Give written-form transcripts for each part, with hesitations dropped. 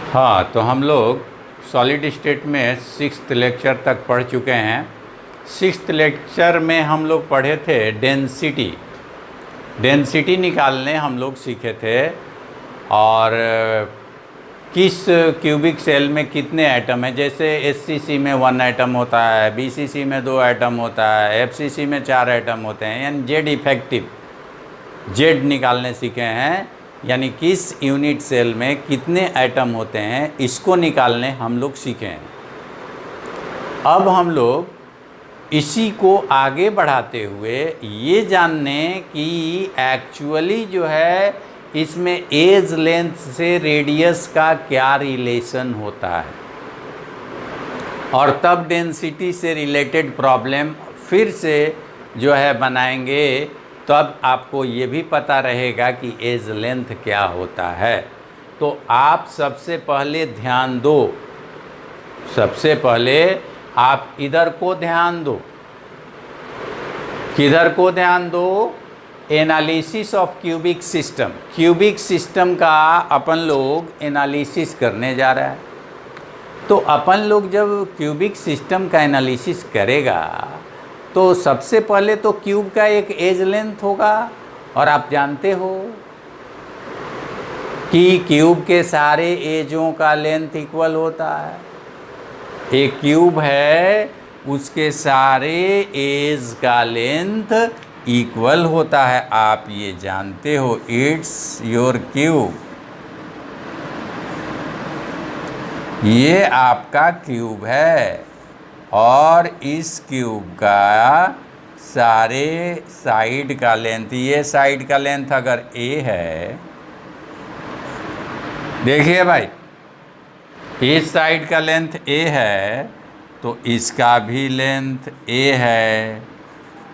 हाँ, तो हम लोग सॉलिड स्टेट में 6th लेक्चर तक पढ़ चुके हैं। 6th लेक्चर में हम लोग पढ़े थे डेंसिटी निकालने हम लोग सीखे थे, और किस क्यूबिक सेल में कितने एटम है। जैसे एससीसी में 1 एटम होता है, बीसीसी में 2 एटम होता है, एफसीसी में 4 एटम होते हैं, यानी जेड इफेक्टिव जेड निकालने सीखे हैं, यानी किस यूनिट सेल में कितने एटम होते हैं, इसको निकालने हम लोग सीखे हैं। अब हम लोग इसी को आगे बढ़ाते हुए ये जानने कि एक्चुअली जो है इसमें एज लेंथ से रेडियस का क्या रिलेशन होता है, और तब डेंसिटी से रिलेटेड प्रॉब्लम फिर से जो है बनाएंगे, तब आपको ये भी पता रहेगा कि एज लेंथ क्या होता है। तो आप सबसे पहले ध्यान दो, सबसे पहले आप इधर को ध्यान दो। किधर को ध्यान दो? Analysis of cubic system. Cubic system का अपन लोग एनालिसिस करने जा रहा है। तो अपन लोग जब क्यूबिक सिस्टम का एनालिसिस करेगा तो सबसे पहले तो क्यूब का एक एज लेंथ होगा, और आप जानते हो कि क्यूब के सारे एजों का लेंथ इक्वल होता है। एक क्यूब है, उसके सारे एज का लेंथ इक्वल होता है, आप ये जानते हो। इट्स योर क्यूब, ये आपका क्यूब है, और इस क्यूब का सारे साइड का लेंथ, ये साइड का लेंथ अगर a है, देखिए भाई, इस साइड का लेंथ a है तो इसका भी लेंथ a है,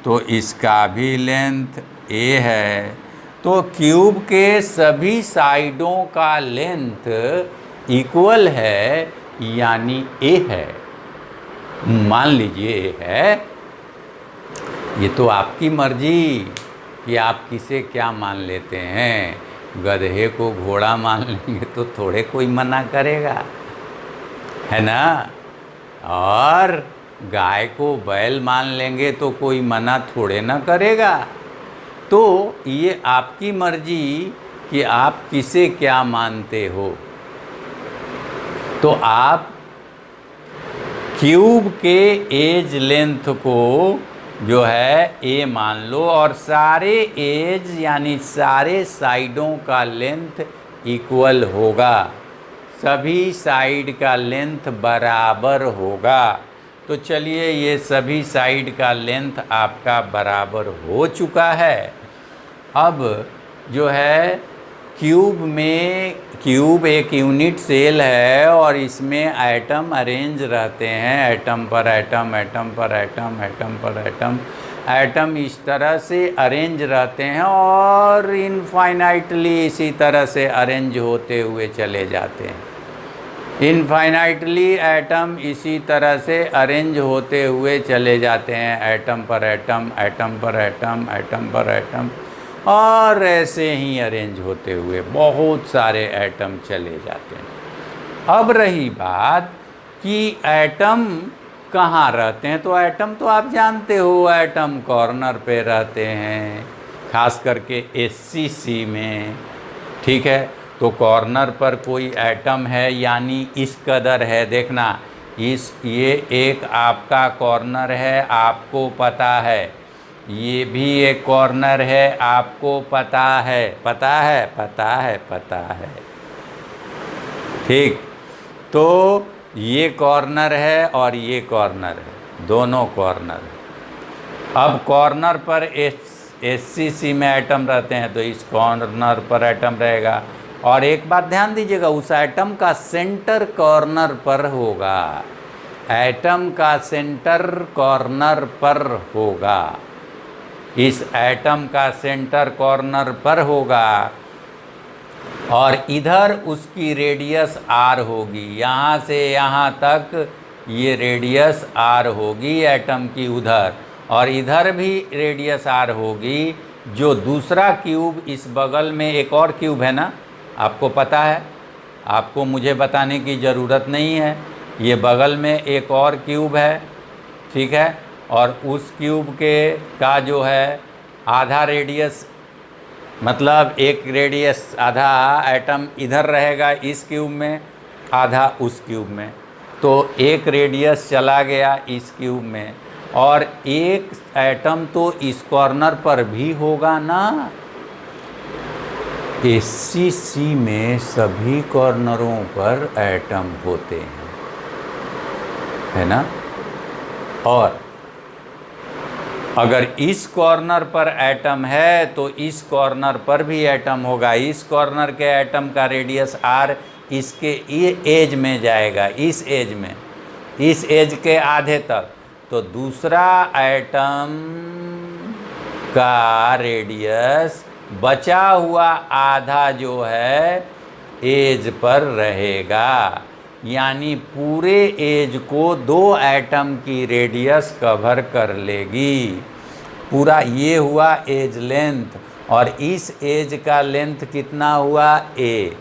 तो इसका भी लेंथ a है। तो क्यूब के सभी साइडों का लेंथ इक्वल है, यानी a है। मान लीजिए है, ये तो आपकी मर्जी कि आप किसे क्या मान लेते हैं। गधे को घोड़ा मान लेंगे तो थोड़े कोई मना करेगा, है ना, और गाय को बैल मान लेंगे तो कोई मना थोड़े ना करेगा। तो ये आपकी मर्जी कि आप किसे क्या मानते हो। तो आप क्यूब के एज लेंथ को जो है a मान लो, और सारे एज यानी सारे साइडों का लेंथ इक्वल होगा, सभी साइड का लेंथ बराबर होगा। तो चलिए, ये सभी साइड का लेंथ आपका बराबर हो चुका है। अब जो है क्यूब एक यूनिट सेल है, और इसमें एटम अरेंज रहते हैं, एटम पर एटम, एटम पर एटम, एटम पर एटम। एटम इस तरह से अरेंज रहते हैं और इनफाइनाइटली इसी तरह से अरेंज होते हुए चले जाते हैं। इनफाइनाइटली एटम इसी तरह से अरेंज होते हुए चले जाते हैं, एटम पर एटम, एटम पर एटम, एटम पर एटम, और ऐसे ही अरेंज होते हुए बहुत सारे एटम चले जाते हैं। अब रही बात कि एटम कहाँ रहते हैं, तो एटम तो आप जानते हो, एटम कॉर्नर पे रहते हैं, खास करके एससीसी में, ठीक है। तो कॉर्नर पर कोई एटम है, यानी इस कदर है, देखना, ये एक आपका कॉर्नर है, आपको पता है, ये भी एक कॉर्नर है, आपको पता है, पता है, पता है, पता है, ठीक। तो ये कॉर्नर है और ये कॉर्नर है, दोनों कॉर्नर है। अब कॉर्नर पर एससीसी में एटम रहते हैं, तो इस कॉर्नर पर एटम रहेगा। और एक बात ध्यान दीजिएगा, उस एटम का सेंटर कॉर्नर पर होगा, एटम का सेंटर कॉर्नर पर होगा, इस एटम का सेंटर कॉर्नर पर होगा, और इधर उसकी रेडियस r होगी, यहाँ से यहाँ तक ये रेडियस r होगी एटम की उधर, और इधर भी रेडियस r होगी। जो दूसरा क्यूब, इस बगल में एक और क्यूब है ना, आपको पता है, आपको मुझे बताने की ज़रूरत नहीं है। ये बगल में एक और क्यूब है, ठीक है, और उस क्यूब के का जो है आधा रेडियस, मतलब एक रेडियस आधा एटम इधर रहेगा इस क्यूब में, आधा उस क्यूब में, तो एक रेडियस चला गया इस क्यूब में, और एक एटम तो इस कॉर्नर पर भी होगा ना। एससीसी में सभी कॉर्नरों पर एटम होते हैं, है ना। और अगर इस कॉर्नर पर एटम है तो इस कॉर्नर पर भी एटम होगा। इस कॉर्नर के एटम का रेडियस आर इसके ये एज में जाएगा, इस एज में, इस एज के आधे तक, तो दूसरा एटम का रेडियस बचा हुआ आधा जो है एज पर रहेगा। यानी पूरे एज को दो एटम की रेडियस कवर कर लेगी। पूरा ये हुआ एज लेंथ, और इस एज का लेंथ कितना हुआ ए।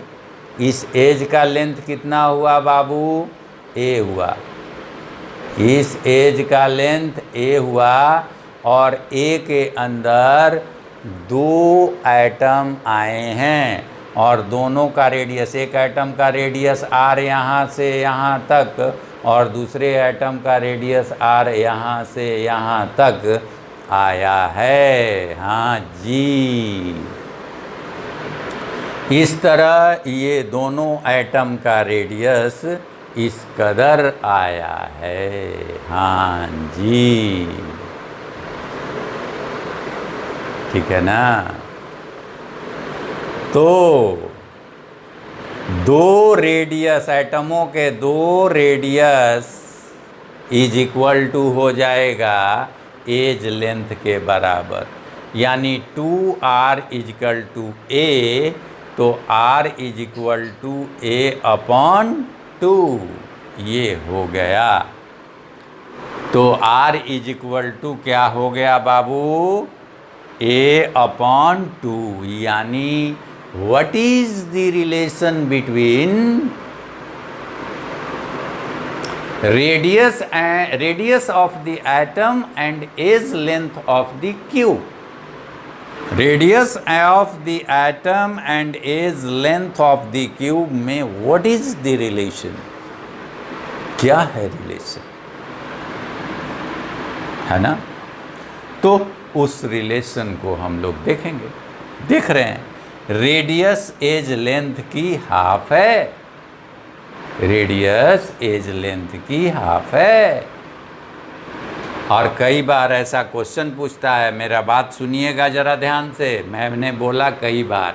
इस एज का लेंथ कितना हुआ बाबू, ए हुआ। इस एज का लेंथ ए हुआ, और ए के अंदर दो एटम आए हैं, और दोनों का रेडियस, एक एटम का रेडियस आर यहाँ से यहाँ तक, और दूसरे एटम का रेडियस आर यहाँ से यहाँ तक आया है। हाँ जी, इस तरह ये दोनों एटम का रेडियस इस कदर आया है। हाँ जी, ठीक है ना। तो दो रेडियस, एटमों के दो रेडियस इज इक्वल टू हो जाएगा एज लेंथ के बराबर, यानी 2r is equal to a, तो r is equal to a upon 2, ये हो गया। तो r इज इक्वल टू क्या हो गया बाबू, a अपॉन 2, यानी what is the relation between radius of the atom and age length of the cube? Radius of the atom and age length of the cube में what is the relation? क्या है relation, है ना। तो उस relation को हम लोग देखेंगे। देख रहे हैं, रेडियस एज लेंथ की हाफ है, रेडियस एज लेंथ की हाफ है। और कई बार ऐसा क्वेश्चन पूछता है, मेरा बात सुनिएगा ज़रा ध्यान से, मैंने बोला कई बार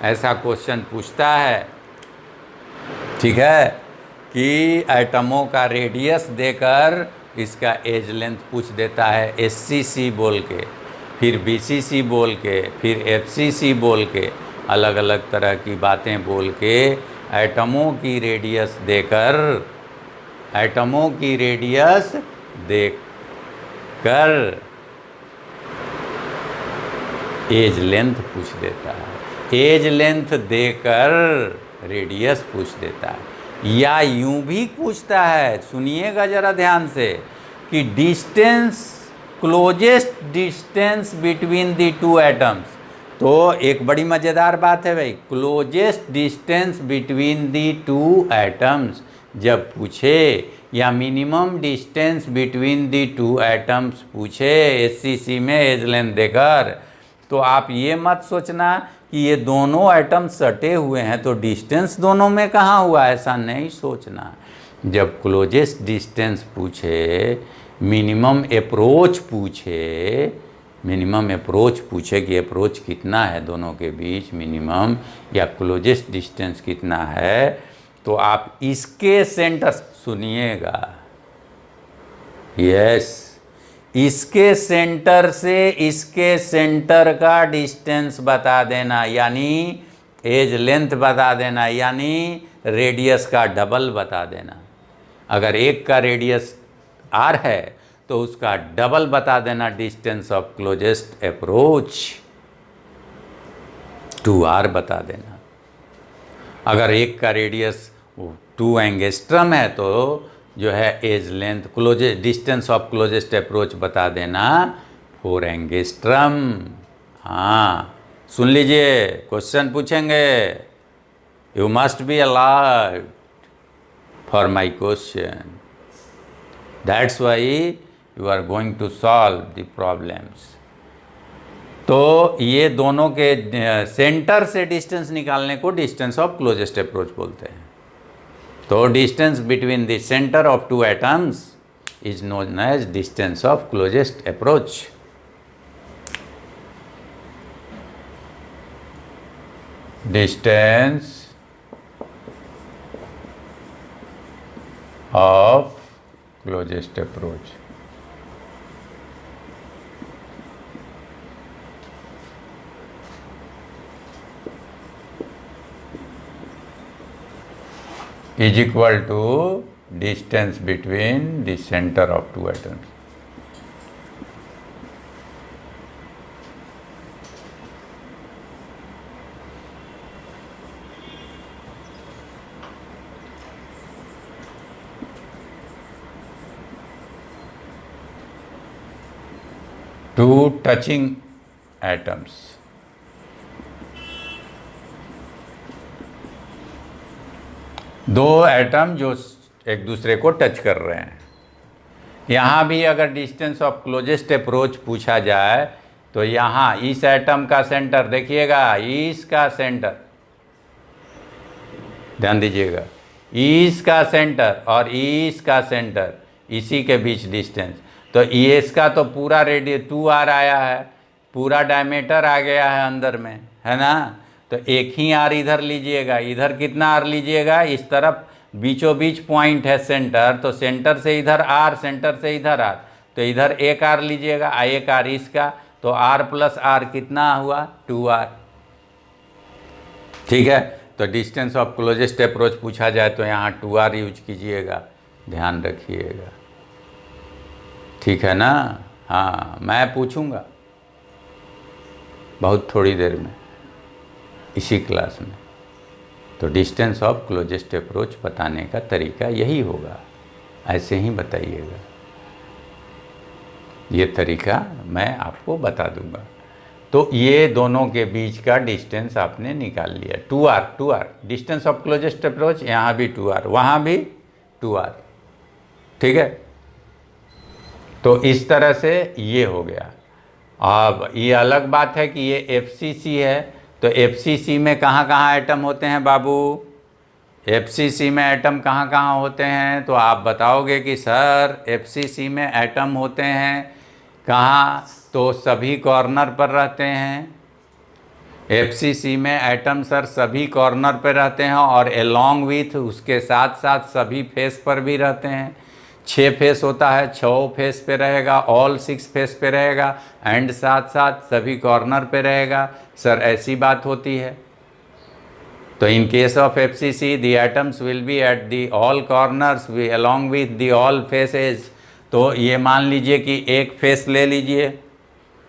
ऐसा क्वेश्चन पूछता है, ठीक है, कि एटमों का रेडियस देकर इसका एज लेंथ पूछ देता है, एससीसी बोल के, फिर बीसीसी बोल के, फिर एफसीसी बोल के, अलग अलग तरह की बातें बोल के एटमों की रेडियस देकर, एटमों की रेडियस देकर एज लेंथ पूछ देता है, एज लेंथ देकर रेडियस पूछ देता है। या यूं भी पूछता है, सुनिएगा ज़रा ध्यान से, कि distance, closest distance between the two atoms. तो एक बड़ी मज़ेदार बात है भाई, closest distance between the two atoms जब पूछे, या minimum distance between the two atoms पूछे एससीसी में एज लेंथ देकर, तो आप ये मत सोचना कि ये दोनों एटम सटे हुए हैं तो डिस्टेंस दोनों में कहाँ हुआ, ऐसा नहीं सोचना। जब क्लोजेस्ट डिस्टेंस पूछे, मिनिमम अप्रोच पूछे, मिनिमम अप्रोच पूछे कि अप्रोच कितना है दोनों के बीच मिनिमम, या क्लोजेस्ट डिस्टेंस कितना है, तो आप इसके सेंटर, सुनिएगा, यस, इसके सेंटर से इसके सेंटर का डिस्टेंस बता देना, यानी एज लेंथ बता देना, यानी रेडियस का डबल बता देना। अगर एक का रेडियस r है तो उसका डबल बता देना, distance of closest approach 2r बता देना। अगर एक का रेडियस 2 एंगस्ट्रम है तो जो है edge length closest distance of closest approach बता देना 4 एंगस्ट्रम। हाँ सुन लीजिए, क्वेश्चन पूछेंगे, you must be alert for my question, that's why you are going to solve the problems. तो ये दोनों के सेंटर से डिस्टेंस निकालने को डिस्टेंस ऑफ क्लोजेस्ट अप्रोच बोलते हैं। तो distance between the centre of two atoms is known as distance of closest approach. Distance of closest approach. is equal to distance between the center of two atoms. Two touching atoms. दो atom जो एक दूसरे को touch कर रहे हैं। यहाँ भी अगर डिस्टेंस ऑफ क्लोजेस्ट अप्रोच पूछा जाए तो यहाँ इस एटम का सेंटर देखिएगा, इसका सेंटर ध्यान दीजिएगा, इसका सेंटर और इसका सेंटर, इसी के बीच डिस्टेंस। तो इसका तो पूरा रेडियस 2r आया है, पूरा डायमीटर आ गया है अंदर में, है ना। तो एक ही आर इधर लीजिएगा, इधर कितना आर लीजिएगा, इस तरफ बीचों बीच पॉइंट है सेंटर, तो सेंटर से इधर आर, सेंटर से इधर आर, तो इधर एक आर लीजिएगा, एक आर इसका, तो आर प्लस आर कितना हुआ 2r। ठीक है, तो डिस्टेंस ऑफ क्लोजेस्ट अप्रोच पूछा जाए तो यहाँ 2r यूज कीजिएगा, ध्यान रखिएगा, ठीक है ना। हाँ मैं पूछूंगा बहुत थोड़ी देर में इसी क्लास में। तो डिस्टेंस ऑफ क्लोजेस्ट अप्रोच बताने का तरीका यही होगा, ऐसे ही बताइएगा, ये तरीका मैं आपको बता दूंगा। तो ये दोनों के बीच का डिस्टेंस आपने निकाल लिया 2r distance of closest approach, यहाँ भी 2r, वहाँ भी 2r, ठीक है। तो इस तरह से ये हो गया। अब ये अलग बात है कि ये FCC है, तो FCC में कहाँ कहाँ एटम होते हैं बाबू, FCC में एटम कहाँ कहाँ होते हैं, तो आप बताओगे कि सर FCC में एटम होते हैं कहाँ, तो सभी कॉर्नर पर रहते हैं। FCC में एटम सर सभी कॉर्नर पर रहते हैं और अलोंग विथ उसके साथ साथ सभी फेस पर भी रहते हैं। 6 फेस होता है, 6 फेस पे रहेगा, ऑल 6 फेस पे रहेगा, एंड साथ साथ सभी कॉर्नर पे रहेगा। सर ऐसी बात होती है। तो इन case of FCC the atoms will be at the all corners along with the all faces. तो ये मान लीजिए कि एक फेस ले लीजिए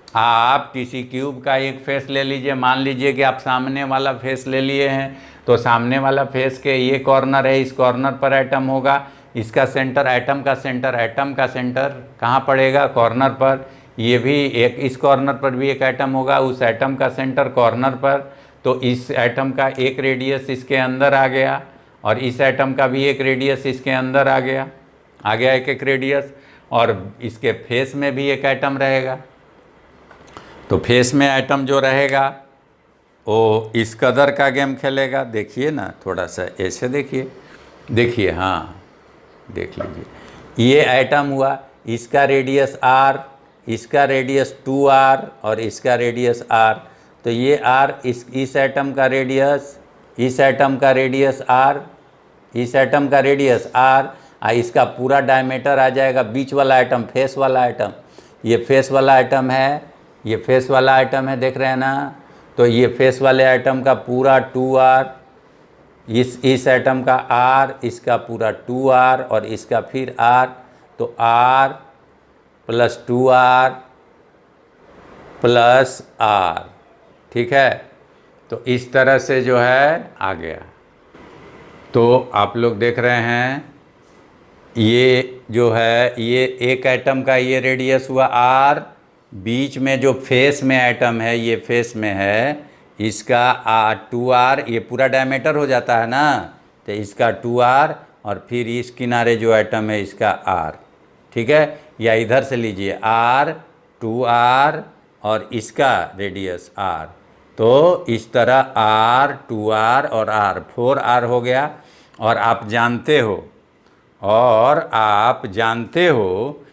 आप, किसी क्यूब का एक फेस ले लीजिए, मान लीजिए कि आप सामने वाला फेस ले लिए हैं, तो सामने वाला फेस के ये कॉर्नर है, इस कॉर्नर पर एटम होगा, इसका सेंटर, एटम का सेंटर कहाँ पड़ेगा, कॉर्नर पर। ये भी एक, इस कॉर्नर पर भी एक एटम होगा, उस एटम का सेंटर कॉर्नर पर। तो इस एटम का एक रेडियस इसके अंदर आ गया और इस एटम का भी एक रेडियस इसके अंदर आ गया एक एक रेडियस, और इसके फेस में भी एक एटम रहेगा। तो फेस में एटम जो रहेगा वो इस कदर का गेम खेलेगा। देखिए ना, थोड़ा सा ऐसे देखिए, हाँ देख लीजिए, ये एटम हुआ, इसका रेडियस r, इसका रेडियस 2r और इसका रेडियस r। तो ये r, इस एटम का रेडियस, इस एटम का रेडियस r, इस एटम का रेडियस r, इसका पूरा डायमीटर आ जाएगा। बीच वाला एटम फेस वाला एटम, ये फेस वाला आइटम है, ये फेस वाला आइटम है, देख रहे हैं ना। तो ये फेस वाले आइटम का पूरा 2r, इस एटम का r, इसका पूरा 2r और इसका फिर r, तो r plus 2r plus r, ठीक है। तो इस तरह से जो है आ गया। तो आप लोग देख रहे हैं ये जो है ये एक एटम का ये रेडियस हुआ r, बीच में जो फेस में एटम है ये फेस में है, इसका r 2r, ये पूरा डायमीटर हो जाता है ना, तो इसका 2r और फिर इस किनारे जो एटम है इसका r, ठीक है। या इधर से लीजिए r 2r और इसका रेडियस r, तो इस तरह r 2r और r 4r हो गया। और आप जानते हो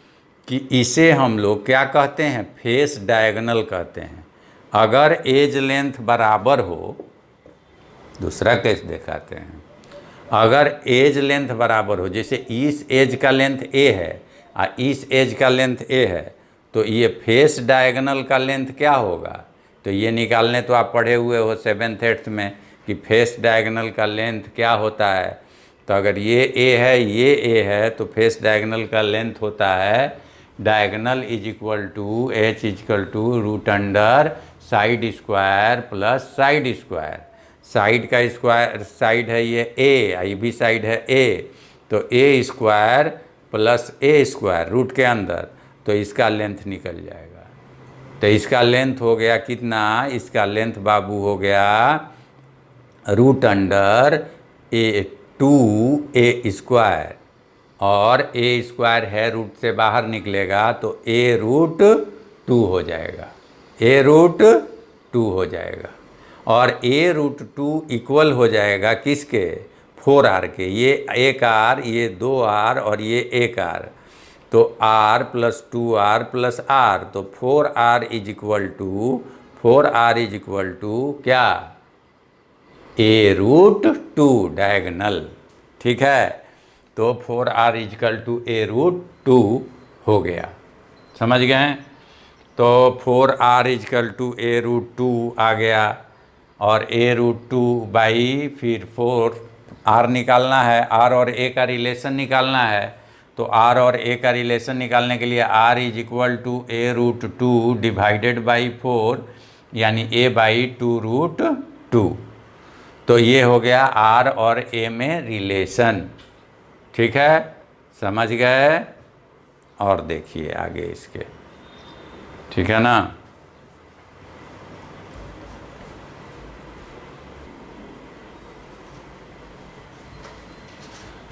कि इसे हम लोग क्या कहते हैं, फेस डायगोनल कहते हैं। अगर एज लेंथ बराबर हो, दूसरा केस दिखाते हैं, अगर एज लेंथ बराबर हो, जैसे इस एज का लेंथ a है और इस एज का लेंथ a है, तो ये फेस डायगोनल का लेंथ क्या होगा, तो ये निकालने तो आप पढ़े हुए हो 7th 8th में कि फेस डायगोनल का लेंथ क्या होता है। तो अगर ये a है ये a है तो फेस डायगोनल का लेंथ होता है diagonal is equal to h equal to root under side square plus side square. Side का स्क्वायर साइड है ये a, ये भी साइड है a, तो a square plus a square root के अंदर, तो इसका लेंथ निकल जाएगा। तो इसका लेंथ हो गया कितना, इसका लेंथ बाबू हो गया रूट अंडर 2a स्क्वायर, और a स्क्वायर है रूट से बाहर निकलेगा तो a रूट 2 हो जाएगा, a रूट 2 हो जाएगा। और a रूट 2 इक्वल हो जाएगा किसके, 4r के, ये एक r, ये 2r और ये एक r, तो r plus 2r plus r, तो 4r इज इक्वल टू क्या, a रूट 2 डायगोनल, ठीक है। तो 4r is equal to a root 2 हो गया, समझ गए। तो 4r is equal to a root 2 आ गया, और a रूट 2 बाई फिर 4r निकालना है, r और a का रिलेशन निकालना है। तो r और a का रिलेशन निकालने के लिए r is equal to a root 2 divided by 4, यानी a बाई 2 रूट 2। तो ये हो गया r और a में रिलेशन, ठीक है, समझ गए। और देखिए आगे इसके, ठीक है ना।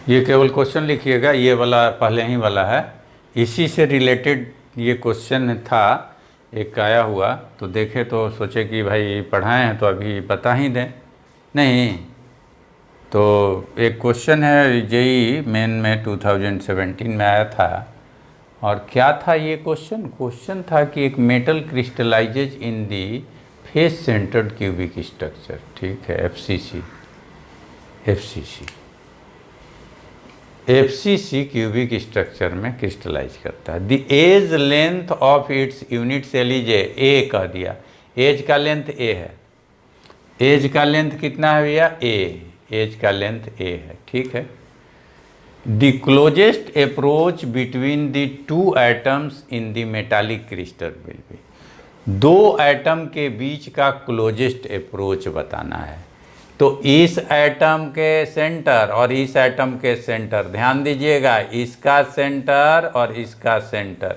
ये केवल क्वेश्चन लिखिएगा, ये वाला पहले ही वाला है, इसी से रिलेटेड ये क्वेश्चन था एक आया हुआ, तो देखे तो सोचे कि भाई पढ़ाए हैं तो अभी बता ही दें। नहीं तो एक क्वेश्चन है जेई मेन में 2017 में आया था, और क्या था ये क्वेश्चन था कि एक metal crystallises in the face centred cubic structure, ठीक है, FCC क्यूबिक स्ट्रक्चर में क्रिस्टलाइज करता है। The edge length of its unit से लीजिए a कह दिया, एज का लेंथ a है, एज का लेंथ कितना है भैया, एज का लेंथ a है, ठीक है। The closest approach between the two atoms in the metallic crystal will be, दो एटम के बीच का क्लोजेस्ट अप्रोच बताना है। तो इस एटम के सेंटर और इस एटम के सेंटर, ध्यान दीजिएगा, इसका सेंटर और इसका सेंटर,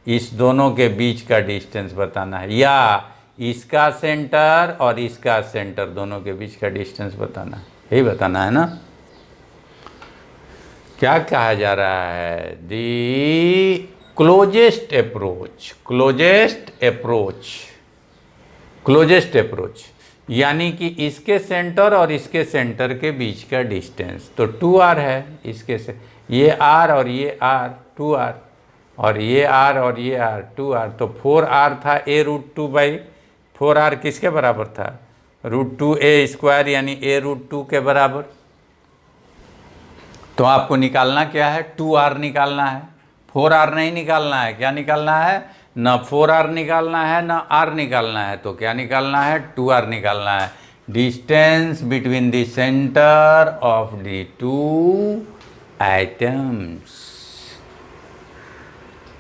इस दोनों के बीच का डिस्टेंस बताना है, या इसका सेंटर और इसका सेंटर दोनों के बीच का डिस्टेंस बताना है, यही बताना है ना। क्या कहा जा रहा है, दी क्लोजेस्ट अप्रोच यानी कि इसके सेंटर और इसके सेंटर के बीच का डिस्टेंस तो 2r है, इसके से ये r और ये r 2r, और ये r और ये r 2r, तो 4r था a रूट 2 बाई 4r किसके बराबर था, रूट 2a स्क्वायर, यानी a रूट 2 के बराबर। तो आपको निकालना क्या है, 2r निकालना है, 4r नहीं निकालना है। क्या निकालना है, न 4r निकालना है न r निकालना है, तो क्या निकालना है, 2r निकालना है। Distance between the centre of the two atoms,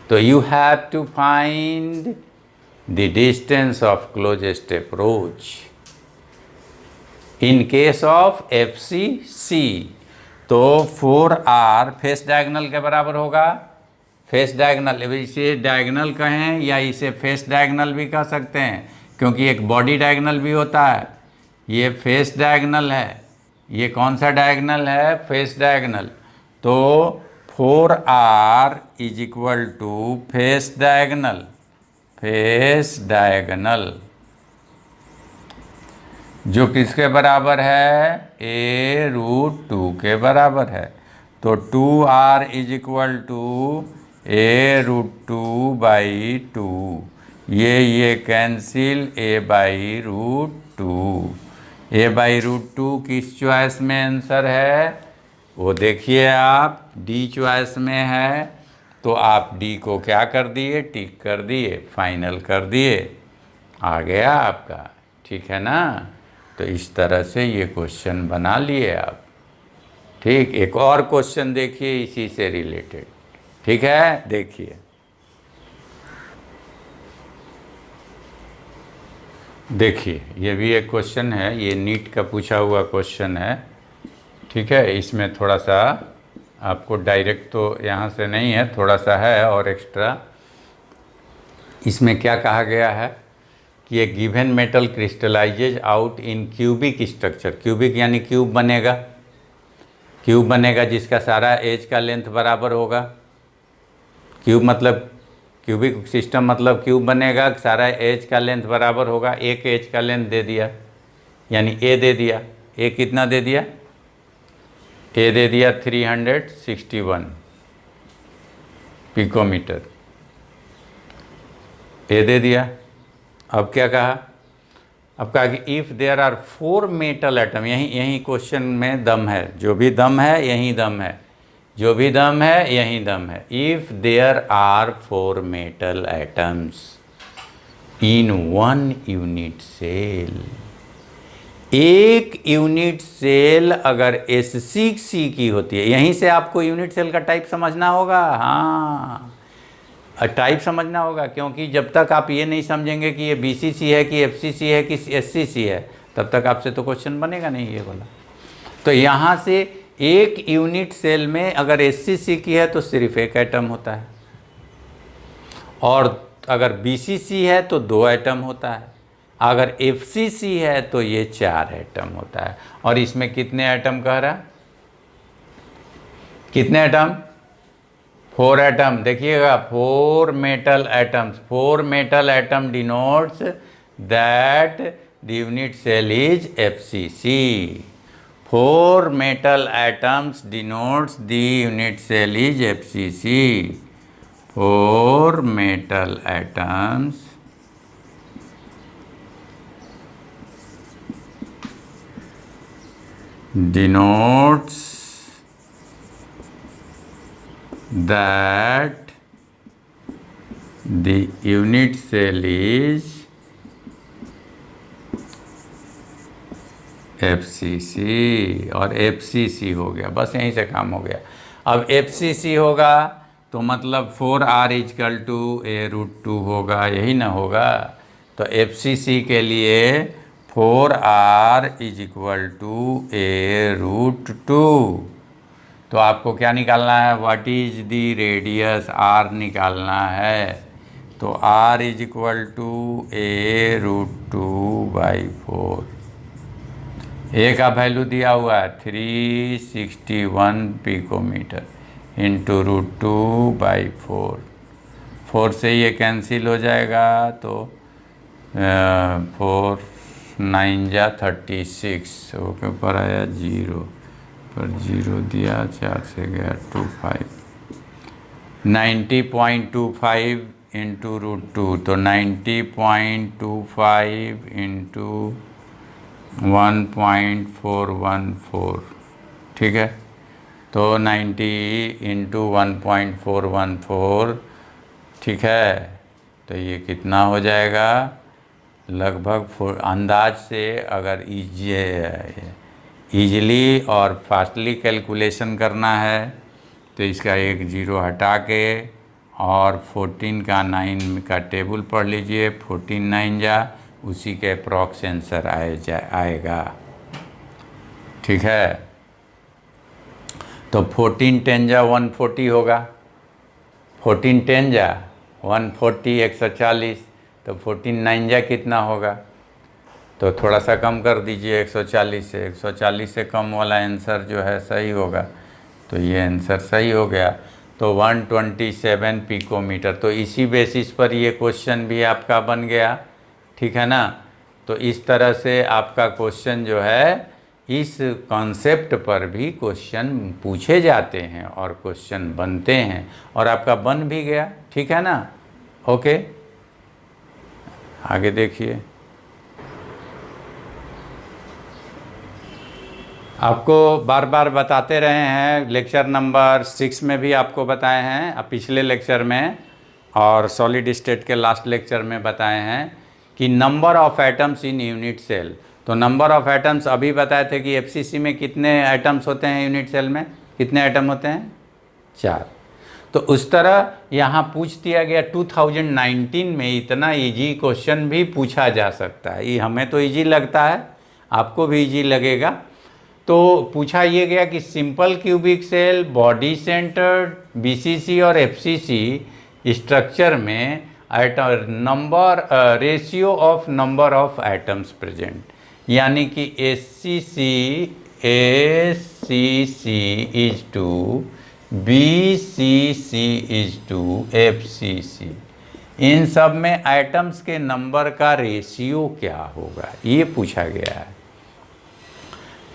तो you have to find the distance of closest approach in case of FCC। तो 4r फेस डायगोनल के बराबर होगा। फेस डायगोनल, इसे डायगोनल कहें या इसे फेस डायगोनल भी कह सकते हैं, क्योंकि एक बॉडी डायगोनल भी होता है। ये फेस डायगोनल है, ये कौन सा डायगोनल है? Face diagonal. तो 4r is equal to face diagonal, face diagonal जो किसके बराबर है? a√2 के बराबर है। तो 2r is equal to a√2/2। ये कैंसिल a/√2। a/√2 किस चॉइस में आंसर है? वो देखिए आप, डी चॉइस में है। तो आप डी को क्या कर दिए? टिक कर दिए, फाइनल कर दिए, आ गया आपका। ठीक है ना? तो इस तरह से ये क्वेश्चन बना लिए आप। ठीक, एक और क्वेश्चन देखिए इसी से रिलेटेड। ठीक है, देखिए। देखिए, ये भी एक क्वेश्चन है, ये नीट का पूछा हुआ क्वेश्चन है। ठीक है, इसमें थोड़ा सा आपको डायरेक्ट तो यहाँ से नहीं है, थोड़ा सा है और एक्स्ट्रा। इसमें क्या कहा गया है कि एक given metal crystallises out in cubic structure. Cubic यानी क्यूब बनेगा, क्यूब बनेगा जिसका सारा एज का लेंथ बराबर होगा। क्यूब मतलब क्यूबिक सिस्टम मतलब क्यूब बनेगा, सारा एज का लेंथ बराबर होगा। एक एज का लेंथ दे दिया, यानी ए दे दिया। ए कितना दे दिया? ए दे दिया 361 पिकोमीटर, ए दे दिया। अब क्या कहा? अब कहा कि if there are 4 metal atom, यही क्वेश्चन में दम है, जो भी दम है यही दम है, जो भी दम है यही दम है। If there are 4 metal atoms in 1 unit cell, एक यूनिट सेल अगर SCC की होती है, यहीं से आपको यूनिट सेल का टाइप समझना होगा। हाँ, टाइप समझना होगा, क्योंकि जब तक आप ये नहीं समझेंगे कि ये BCC है कि FCC है कि SCC है, तब तक आपसे तो क्वेश्चन बनेगा नहीं ये वाला। तो यहाँ से एक यूनिट सेल में अगर SCC की है तो सिर्फ एक एटम होता है, और अगर BCC है तो 2 एटम होता है, अगर FCC है तो ये 4 एटम होता है। और इसमें कितने एटम कह रहा? कितने एटम? 4 एटम। देखिएगा, 4 metal atoms. 4 metal atom denotes that the unit cell is FCC। 4 metal atoms denotes the unit cell is FCC. 4 metal atoms denotes that the unit cell is FCC, और FCC हो गया, बस यहीं से काम हो गया। अब FCC होगा तो मतलब 4r इजकल टू a√2 होगा, यही ना होगा। तो FCC के लिए 4r is equal to a√2। तो आपको क्या निकालना है? What is the radius? r निकालना है। तो r is equal to a√2/4। A का वैल्यू दिया हुआ है 361 पिकोमीटर इंटू √2/4। 4 से ये कैंसिल हो जाएगा, तो 4 9 जा 36, ओके ऊपर आया 0 पर 0 दिया, 4 से गया 25, 90.25 इंटू √2, तो 90.25 इंटू 1.414, ठीक है। तो 90 इंटू 1.414, ठीक है। तो ये कितना हो जाएगा? लगभग अंदाज से अगर ईजिली और फास्टली कैलकुलेशन करना है तो इसका एक 0 हटा के और 14 का 9 का टेबल पढ़ लीजिए। 14 9 जा, उसी के अप्रॉक्स आंसर आएगा, ठीक है। तो 14 10 जा 140 होगा, 14 10 जा 140 140, तो 14 9 जा कितना होगा, तो थोड़ा सा कम कर दीजिए 140 से, 140 से कम वाला आंसर जो है सही होगा, तो ये आंसर सही हो गया। तो 127 पिकोमीटर। तो इसी बेसिस पर ये क्वेश्चन भी आपका बन गया, ठीक है ना। तो इस तरह से आपका क्वेश्चन जो है, इस कॉन्सेप्ट पर भी क्वेश्चन पूछे जाते हैं और क्वेश्चन बनते हैं, और आपका बन भी गया, ठीक है ना। ओके, आगे देखिए। आपको बार बार बताते रहे हैं, लेक्चर नंबर 6 में भी आपको बताए हैं, अब पिछले लेक्चर में और सॉलिड स्टेट के लास्ट लेक्चर में बताए हैं कि number of atoms in unit cell. तो नंबर ऑफ एटम्स अभी बताए थे कि एफसीसी में कितने एटम्स होते हैं, यूनिट सेल में कितने एटम होते हैं, 4। तो उस तरह यहाँ पूछ दिया गया 2019 में, इतना इजी क्वेश्चन भी पूछा जा सकता है। ये हमें तो इजी लगता है, आपको भी इजी लगेगा। तो पूछा ये गया कि simple cubic cell, body centred, BCC और एफसीसी स्ट्रक्चर में number ratio of number of atoms present, यानी कि SCC is to BCC is to FCC, इन सब में एटम्स के नंबर का रेशियो क्या होगा, ये पूछा गया है।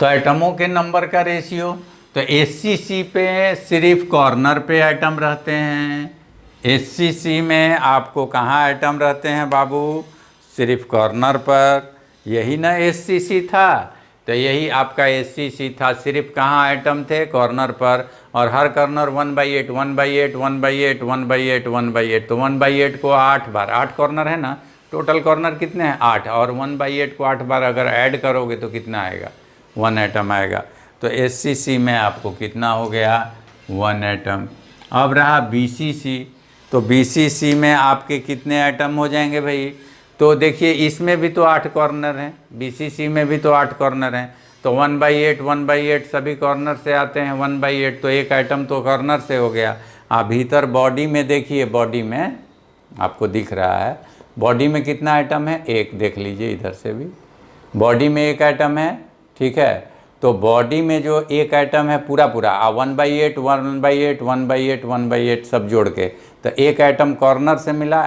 तो एटमों के नंबर का रेशियो, तो एससीसी पे सिर्फ कॉर्नर पे एटम रहते हैं। एससीसी में आपको कहाँ एटम रहते हैं बाबू, सिर्फ कॉर्नर पर, यही ना एससीसी था। तो यही आपका एससीसी था, सिर्फ कहाँ एटम थे, कॉर्नर पर, और हर कॉर्नर 1/8 1/8 1/8 1/8 1/8। तो 1/8 को 8 बार, 8 कॉर्नर है ना, टोटल कॉर्नर कितने हैं 8, और 1/8 को 8 बार अगर ऐड करोगे तो कितना आएगा, 1 एटम आएगा। तो एससीसी में आपको कितना हो गया, 1 एटम। अब रहा बीसीसी, तो बीसीसी में आपके कितने एटम हो जाएंगे भाई, तो देखिए इसमें भी तो 8 कॉर्नर हैं, बीसीसी में भी तो 8 कॉर्नर हैं। तो 1/8 1/8 सभी कॉर्नर से आते हैं, 1/8 तो एक एटम तो कॉर्नर से हो गया। आप भीतर बॉडी में देखिए, बॉडी में आपको दिख रहा है, बॉडी में कितना आइटम है, एक, देख लीजिए इधर से भी, बॉडी में एक आइटम है, ठीक है। तो बॉडी में जो एक आइटम है पूरा 1/8 1/8 1/8 1/8 सब जोड़ के, तो एक आइटम कॉर्नर से मिला,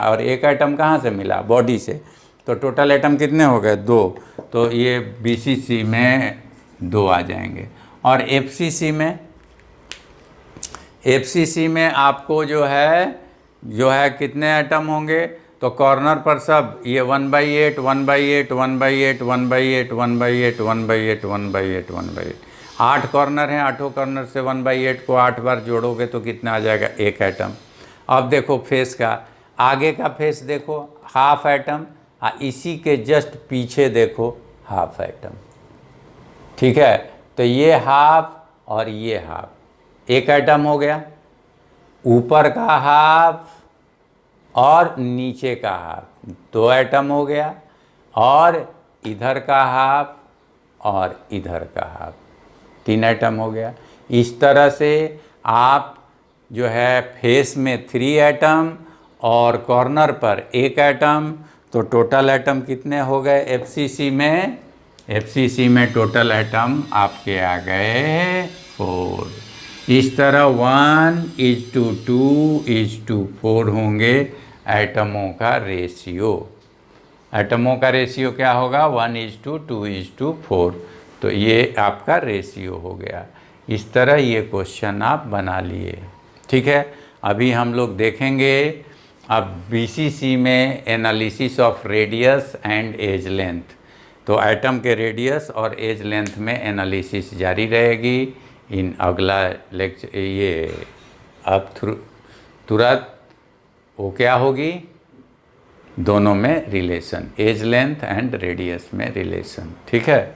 और एक आइटम कहाँ से मिला, बॉडी से। तो टोटल आइटम कितने हो गए, 2। तो ये बीसीसी में 2 आ जाएंगे। और एफसीसी में आपको जो है कितने आइटम होंगे, तो कॉर्नर पर सब ये 1/8 1/8 1/8 1/8 1/8 1/8 1/8 1/8, 8 कॉर्नर हैं, 8 कॉर्नर से 1/8 को 8 बार जोड़ोगे तो कितना आ जाएगा, एक आइटम। अब देखो फेस का, आगे का फेस देखो हाफ एटम, इसी के जस्ट पीछे देखो हाफ एटम, ठीक है। तो ये हाफ और ये हाफ, एक एटम हो गया। ऊपर का हाफ और नीचे का हाफ 2 एटम हो गया, और इधर का हाफ और इधर का हाफ 3 एटम हो गया। इस तरह से आप जो है फेस में 3 एटम और कॉर्नर पर 1 एटम, तो टोटल एटम कितने हो गए एफसीसी में, एफसीसी में टोटल एटम आपके आ गए 4। इस तरह 1:2:4 होंगे एटमों का रेशियो। एटमों का रेशियो क्या होगा, 1:2:4। तो ये आपका रेशियो हो गया। इस तरह ये क्वेश्चन आप बना लिए, ठीक है। अभी हम लोग देखेंगे अब बीसीसी में analysis of radius and edge length. तो एटम के रेडियस और एज लेंथ में एनालिसिस जारी रहेगी। इन अगला लेक्चर ये अब तुरंत वो क्या होगी, दोनों में relation, edge length and radius में रिलेशन, ठीक है।